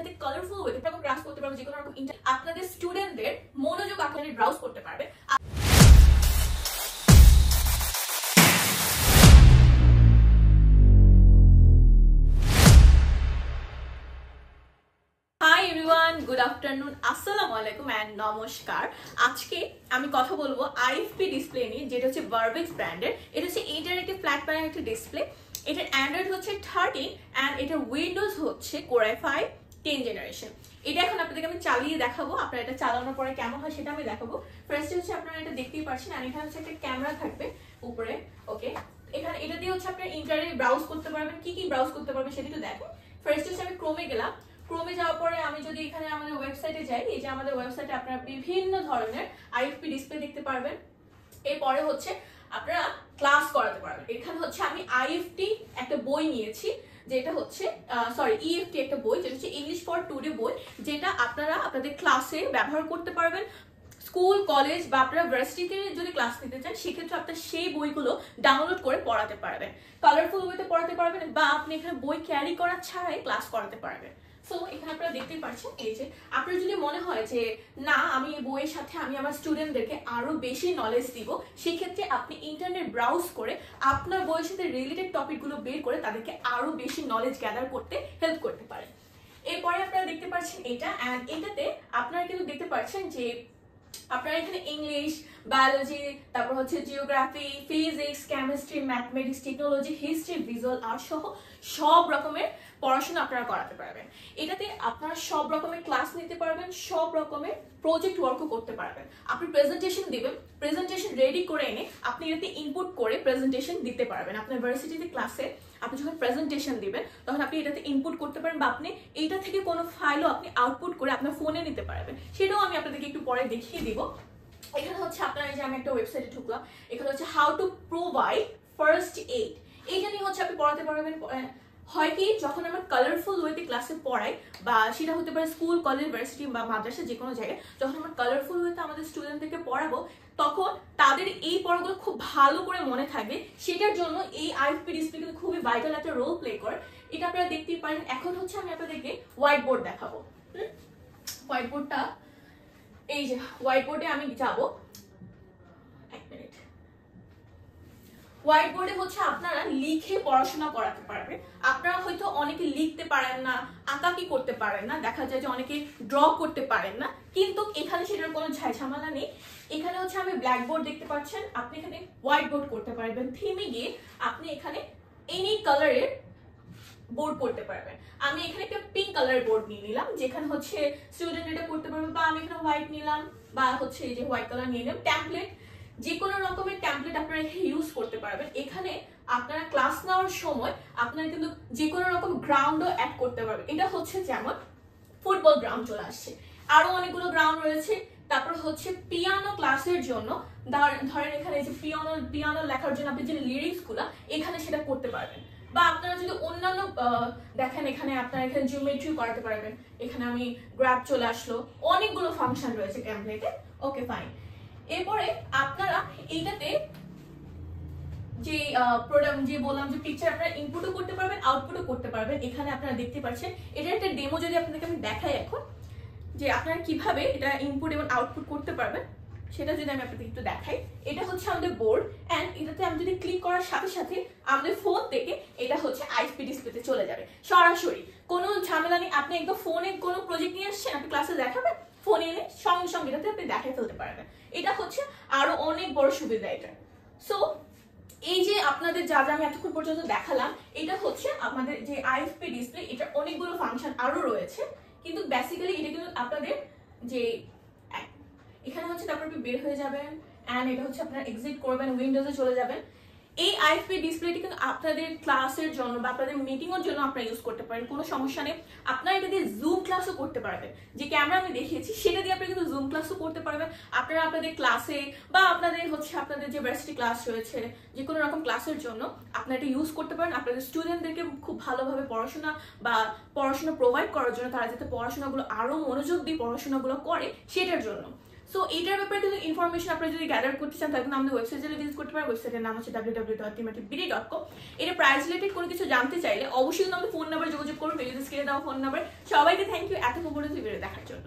এটাতে কালারফুল ওয়েতে ক্লাস করতে পারবে, যে কোনো রকম আপনাদের স্টুডেন্টদের মনোযোগ আকর্ষণে ব্রাউজ করতে পারবে। হাই এভরিওয়ান, গুড আফটারনুন, আসসালামু আলাইকুম এন্ড নমস্কার। আজকে আমি কথা বলবো আইএফপি ডিসপ্লে নিয়ে, যেটা হচ্ছে ভার্বেক্স ব্র্যান্ডের। এটা হচ্ছে ইন্টারেক্টিভ ফ্ল্যাট প্যানেল একটা ডিসপ্লে। এটার অ্যান্ড্রয়েড হচ্ছে 13 এন্ড এটার উইন্ডোজ হচ্ছে Core i5 10 জেনারেশন। এটা এখন আপনাদেরকে আমি চালিয়ে দেখাবো, আপনারা এটা চালানোর পরে কেমন হয় সেটা আমি দেখাবো। ফার্স্টে হচ্ছে আপনারা এটা দেখতেই পাচ্ছেন, আর এখানে হচ্ছে একটা ক্যামেরা থাকবে উপরে। ওকে, এখানে এটা দিয়ে হচ্ছে আপনারা ইন্টারনেট ব্রাউজ করতে পারবেন। কি কি ব্রাউজ করতে পারবেন সেটা একটু দেখেন। ফার্স্ট হচ্ছে আমি ক্রোমে গেলাম। ক্রোমে যাওয়ার পরে আমি যদি এখানে আমাদের ওয়েবসাইটে যাই, এই যে আমাদের ওয়েবসাইটে আপনারা বিভিন্ন ধরনের আইএফপি ডিসপ্লে দেখতে পারবেন। এরপরে হচ্ছে আপনারা ক্লাস করাতে পারবেন। এখানে হচ্ছে আমি আইএফটি একটা বই নিয়েছি, যেটা হচ্ছে ইএফটি একটা বই, যেটা হচ্ছে ইংলিশ ফর টুডে বই, যেটা আপনারা আপনাদের ক্লাসে ব্যবহার করতে পারবেন। স্কুল, কলেজ বা আপনারা ভার্সিটিতে যদি ক্লাস নিতে চান, সেক্ষেত্রে আপনারা সেই বইগুলো ডাউনলোড করে পড়াতে পারবেন, কালারফুল ওয়েতে পড়াতে পারবেন, বা আপনি এখানে বই ক্যারি করা ছাড়াই ক্লাস করাতে পারবেন। সো এখানে আপনারা দেখতেই পাচ্ছেন, এই যে আপনার যদি মনে হয় যে না, আমি এই বইয়ের সাথে আমি আমার স্টুডেন্টদেরকে আরো বেশি নলেজ দিব, সেক্ষেত্রে আপনি ইন্টারনেট ব্রাউজ করে আপনার বইয়ের সাথে রিলেটেড টপিকগুলো বের করে তাদেরকে আরো বেশি নলেজ গ্যাদার করতে হেল্প করতে পারেন। এরপরে আপনারা দেখতে পাচ্ছেন এটা, অ্যান্ড এটাতে আপনারা কিন্তু দেখতে পাচ্ছেন যে আপনারা এখানে ইংলিশ, বায়োলজি, তারপর হচ্ছে geography, physics, chemistry, mathematics, technology, history, visual art সহ সব রকমের পড়াশোনা আপনারা করাতে পারবেন। এটাতে আপনারা সব রকমের ক্লাস নিতে পারবেন, সব রকমের প্রজেক্ট ওয়ার্কও করতে পারবেন। আপনি প্রেজেন্টেশন দিবেন, প্রেজেন্টেশন রেডি করে এনে আপনি এটাতে ইনপুট করে প্রেজেন্টেশন দিতে পারবেন। আপনার ইউনিভার্সিটিতে ক্লাসে আপনি যখন প্রেজেন্টেশন দিবেন, তখন আপনি এটাতে ইনপুট করতে পারেন, বা আপনি এইটা থেকে কোনো ফাইলও আপনি আউটপুট করে আপনার ফোনে নিতে পারবেন। সেটাও আমি আপনাদেরকে একটু পরে দেখিয়ে দিব। এখানে হচ্ছে আপনারা, এই যে আমি একটা ওয়েবসাইটে ঢুকলাম, এখানে হচ্ছে how to provide first aid. এইটা নিয়ে হচ্ছে আপনি পড়াতে পারবেন। হয় কি, যখন আমরা কালারফুল ওয়েতে ক্লাসে পড়াই, বা সেটা হতে পারে স্কুল, কলেজ, ইউনিভার্সিটি বা মাদ্রাসা, যে কোনো জায়গায় যখন আমরা কালারফুল ওয়েতে আমাদের স্টুডেন্টদেরকে পড়াবো, তখন তাদের এই পড়াগুলো খুব ভালো করে মনে থাকবে। সেটার জন্য এই আইএফপি ডিসপ্লে কিন্তু খুবই ভাইটাল একটা রোল প্লে করে। এটা আপনারা দেখতেই পারেন। এখন হচ্ছে আমি আপনাদেরকে হোয়াইট বোর্ড দেখাবো। হোয়াইট বোর্ডটা, এই যে হোয়াইট বোর্ডে আমি যাব। এক মিনিট। হোয়াইট বোর্ডে হচ্ছে আপনারা লিখে পড়াশোনা করাতে পারবেন। আপনারা হয়তো অনেকে লিখতে পারেন না, আঁকাকি করতে পারেন না, দেখা যায় যে অনেকে ড্র করতে পারেন না, কিন্তু এখানে সেটার কোনো ঝামেলা নেই। এখানে হচ্ছে আমি ব্ল্যাকবোর্ড দেখতে পাচ্ছেন, আপনি এখানে হোয়াইট বোর্ড করতে পারবেন। থিমে গিয়ে আপনি এখানে এনি কালারের বোর্ড করতে পারবেন। আমি এখানে একটা পিঙ্ক কালারের বোর্ড নিয়ে নিলাম, যেখানে হচ্ছে স্টুডেন্ট এটা করতে পারবে, বা আমি এখানে হোয়াইট নিলাম, বা হচ্ছে এই যে হোয়াইট কালার নিয়ে নিলাম। ট্যাম্পলেট, যে কোনো রকমের ট্যাম্পলেট আপনারা এখানে ইউজ করতে পারবেন। এখানে আপনারা ক্লাস নেওয়ার সময় আপনারা কিন্তু যে কোনো রকম গ্রাউন্ডও অ্যাড করতে পারবেন। এটা হচ্ছে যেমন ফুটবল গ্রাউন্ড চলে আসছে, আরো অনেকগুলো গ্রাউন্ড রয়েছে। তারপর হচ্ছে পিয়ানো ক্লাসের জন্য ধরেন এখানে যে পিয়ানো লেখার জন্য আপনি যে লিরিক্স গুলা এখানে সেটা করতে পারবেন। বা আপনারা যদি অন্যান্য দেখেন, এখানে আপনারা এখানে জিওমেট্রি করাতে পারবেন। এখানে আমি গ্রাফ চলে আসলো, অনেকগুলো ফাংশন রয়েছে টেমপ্লেটে। ওকে, ফাইন। এরপরে আপনারা এইটাতে যে প্রোগ্রাম যে বললাম যে পিকচার আপনারা ইনপুটও করতে পারবেন, আউটপুটও করতে পারবেন। এখানে আপনারা দেখতে পাচ্ছেন, এটা একটা ডেমো যদি আপনাদেরকে আমি দেখাই এখন, যে আপনারা কিভাবে এটা ইনপুট এবং আউটপুট করতে পারবেন, সেটা যদি আমি আপনাদের একটু দেখাই। এটা হচ্ছে আমাদের বোর্ড, এন্ড এটাতে আমি যদি ক্লিক করার সাথে সাথে আমাদের ফোন থেকে এটা হচ্ছে আইএফপি ডিসপ্লেতে চলে যাবে সরাসরি, কোনো ঝামেলা নেই। আপনি একদম ফোনে কোনো প্রজেক্ট নিয়ে আসছেন, আপনি ক্লাসে দেখাবেন, ফোনে এনে সঙ্গে সঙ্গে এটাতে আপনি দেখাই ফেলতে পারবেন। এটা হচ্ছে আরো অনেক বড় সুবিধা এটা। সো এই যে আপনাদের যা যা আমি এতক্ষণ পর্যন্ত দেখালাম, এটা হচ্ছে আমাদের যে আইএফপি ডিসপ্লে, এটা অনেকগুলো ফাংশন আরো রয়েছে, কিন্তু বেসিক্যালি এটা কিন্তু আপনাদের যে এখানে হচ্ছে, তারপর আপনি বের হয়ে যাবেন, এন্ড এটা হচ্ছে আপনারা এক্সিট করবেন, উইন্ডোজে চলে যাবেন। এই আইএফপি ডিসপ্লেটি কিন্তু আপনাদের ক্লাসের জন্য বা আপনাদের মিটিং এর জন্য আপনারা ইউজ করতে পারেন, কোনো সমস্যা নেই। আপনারা এটা দিয়ে জুম ক্লাসও করতে পারবেন, যে ক্যামেরা আমি দেখিয়েছি সেটা দিয়ে আপনি কিন্তু জুম ক্লাসও করতে পারবেন। আপনারা আপনাদের ক্লাসে বা আপনাদের হচ্ছে আপনাদের যে ভার্সিটি ক্লাস রয়েছে, যে কোনো রকম ক্লাসের জন্য আপনারা এটা ইউজ করতে পারেন। আপনাদের স্টুডেন্টদেরকে খুব ভালোভাবে পড়াশোনা প্রোভাইড করার জন্য, তারা যাতে পড়াশোনাগুলো আরো মনোযোগ দিয়ে পড়াশোনাগুলো করে সেটার জন্য। সো এইটার ব্যাপারে কিন্তু ইনফরমেশন আপনারা যদি গ্যাদার করতে চান তাহলে আমাদের ওয়েবসাইটে ভিজিট করতে পারেন। ওয়েবসাইটের নাম হচ্ছে www.timatibd.com। এটা প্রাইস রিলেটেড কোনো কিছু জানতে চাইলে অবশ্যই কিন্তু আমাদের ফোন নাম্বার যোগাযোগ করুন, ভিডিওতে স্ক্রিনে দেওয়া ফোন নাম্বার। সবাইকে থ্যাংক ইউ এতক্ষণ পর্যন্ত ভিডিও দেখার জন্য।